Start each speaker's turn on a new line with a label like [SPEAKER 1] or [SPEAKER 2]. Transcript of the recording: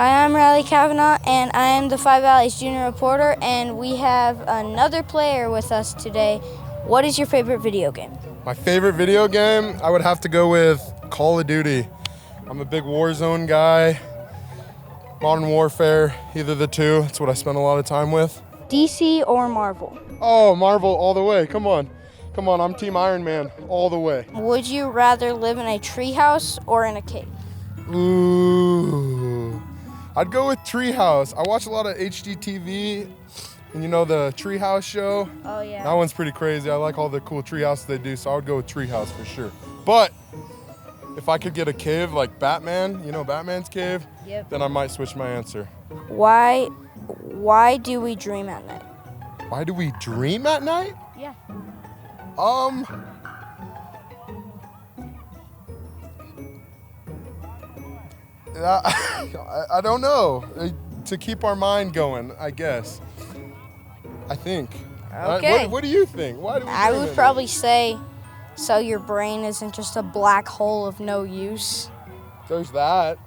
[SPEAKER 1] Hi, I'm Riley Kavanaugh, and I am the Five Valleys Junior Reporter, and we have another player with us today. What is your favorite video game?
[SPEAKER 2] My favorite video game, I would have to go with Call of Duty. I'm a big Warzone guy, Modern Warfare, either the two. That's what I spend a lot of time with.
[SPEAKER 1] DC or Marvel?
[SPEAKER 2] Oh, Marvel all the way. Come on. Come on, I'm Team Iron Man all the way.
[SPEAKER 1] Would you rather live in a treehouse or in a cave?
[SPEAKER 2] Ooh. I'd go with Treehouse. I watch a lot of HGTV, and you know the Treehouse show?
[SPEAKER 1] Oh, yeah.
[SPEAKER 2] That one's pretty crazy. I like all the cool treehouses they do, so I would go with Treehouse for sure. But if I could get a cave like Batman, you know Batman's cave,
[SPEAKER 1] Yep.
[SPEAKER 2] then I might switch my answer.
[SPEAKER 1] Why do we dream at night?
[SPEAKER 2] Why do we dream at night?
[SPEAKER 1] Yeah.
[SPEAKER 2] I don't know. To keep our mind going, I guess. I think.
[SPEAKER 1] Okay.
[SPEAKER 2] What do you think? Why do we
[SPEAKER 1] I
[SPEAKER 2] dream
[SPEAKER 1] would
[SPEAKER 2] at
[SPEAKER 1] probably say so your brain isn't just a black hole of no use.
[SPEAKER 2] night? There's that.